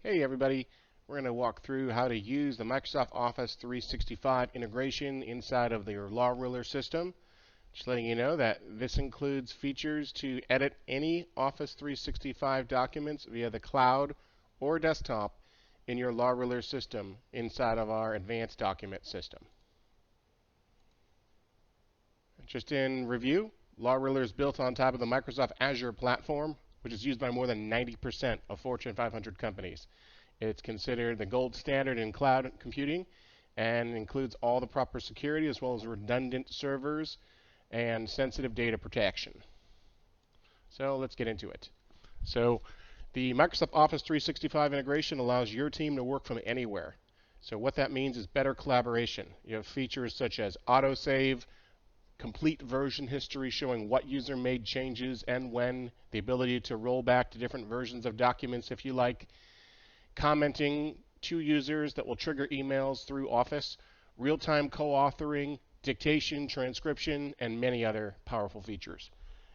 Hey everybody, we're going to walk through how to use the Microsoft Office 365 integration inside of your Law Ruler system. Just letting you know that this includes features to edit any Office 365 documents via the cloud or desktop in your Law Ruler system inside of our advanced document system. Just in review, Law Ruler is built on top of the Microsoft Azure Platform, which is used by more than 90% of Fortune 500 companies. It's considered the gold standard in cloud computing and includes all the proper security as well as redundant servers and sensitive data protection. So let's get into it. So the Microsoft Office 365 integration allows your team to work from anywhere. So what that means is better collaboration. You have features such as autosave, complete version history showing what user made changes and when, the ability to roll back to different versions of documents if you like, commenting to users that will trigger emails through Office, real-time co-authoring, dictation, transcription, and many other powerful features,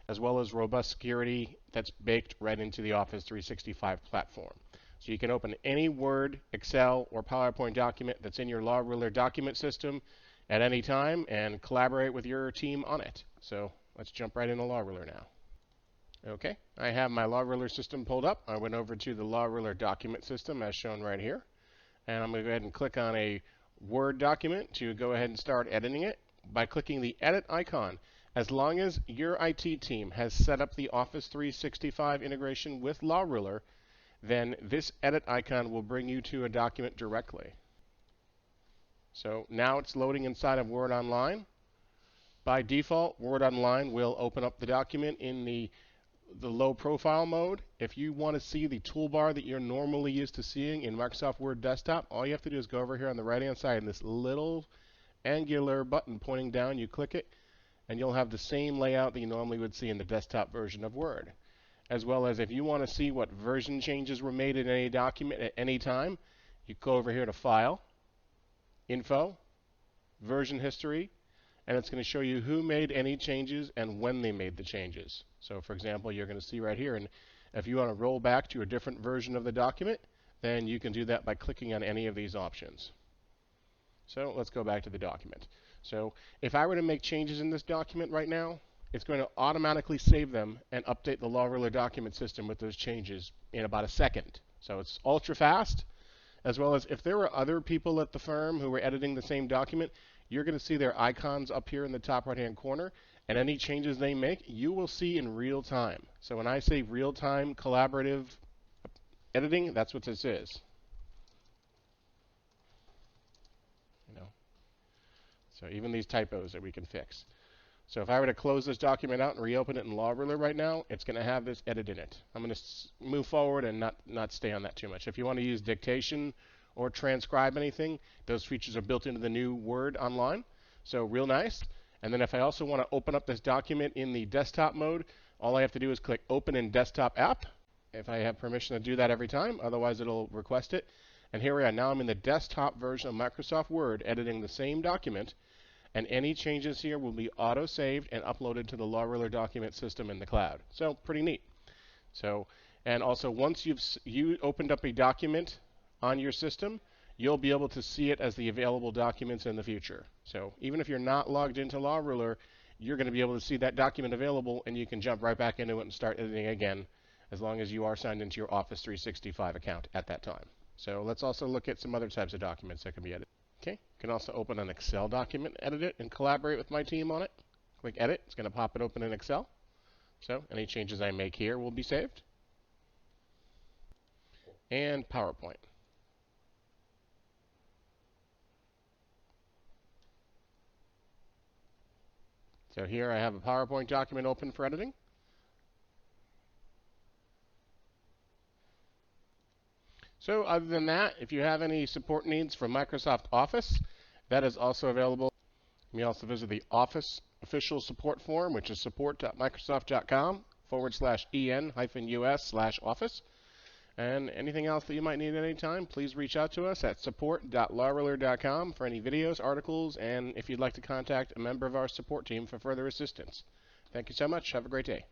as well as robust security that's baked right into the Office 365 platform. So you can open any Word, Excel, or PowerPoint document that's in your Law Ruler document system at any time and collaborate with your team on it. So let's jump right into Law Ruler now. Okay, I have my Law Ruler system pulled up. I went over to the Law Ruler document system as shown right here. And I'm going to go ahead and click on a Word document to go ahead and start editing it by clicking the edit icon. As long as your IT team has set up the Office 365 integration with Law Ruler, then this edit icon will bring you to a document directly. So now it's loading inside of Word Online. By default, Word Online will open up the document in the low profile mode. If you want to see the toolbar that you're normally used to seeing in Microsoft Word Desktop, all you have to do is go over here on the right hand side and this little angular button pointing down, you click it, and you'll have the same layout that you normally would see in the desktop version of Word. As well as if you want to see what version changes were made in any document at any time, you go over here to File, Info, Version History, and it's going to show you who made any changes and when they made the changes. So for example, you're going to see right here, and if you want to roll back to a different version of the document, then you can do that by clicking on any of these options. So let's go back to the document. So if I were to make changes in this document right now, it's going to automatically save them and update the Law Ruler document system with those changes in about a second. So it's ultra fast, as well as if there were other people at the firm who were editing the same document, you're going to see their icons up here in the top right-hand corner, and any changes they make, you will see in real time. So when I say real-time collaborative editing, that's what this is. So even these typos that we can fix. So if I were to close this document out and reopen it in Law Ruler right now, it's going to have this edit in it. I'm going to move forward and not stay on that too much. If you want to use dictation or transcribe anything, those features are built into the new Word Online. So real nice. And then if I also want to open up this document in the desktop mode, all I have to do is click Open in Desktop App, if I have permission to do that every time. Otherwise, it'll request it. And here we are. Now I'm in the desktop version of Microsoft Word editing the same document. And any changes here will be auto-saved and uploaded to the Law Ruler document system in the cloud. So pretty neat. So, and also once you opened up a document on your system, you'll be able to see it as the available documents in the future. So even if you're not logged into Law Ruler, you're going to be able to see that document available, and you can jump right back into it and start editing again, as long as you are signed into your Office 365 account at that time. So let's also look at some other types of documents that can be edited. Okay, you can also open an Excel document, edit it, and collaborate with my team on it. Click Edit. It's going to pop it open in Excel. So any changes I make here will be saved. And PowerPoint. So here I have a PowerPoint document open for editing. So other than that, if you have any support needs for Microsoft Office, that is also available. You may also visit the Office official support forum, which is support.microsoft.com/en-us/office. And anything else that you might need at any time, please reach out to us at support.lawruler.com for any videos, articles, and if you'd like to contact a member of our support team for further assistance. Thank you so much. Have a great day.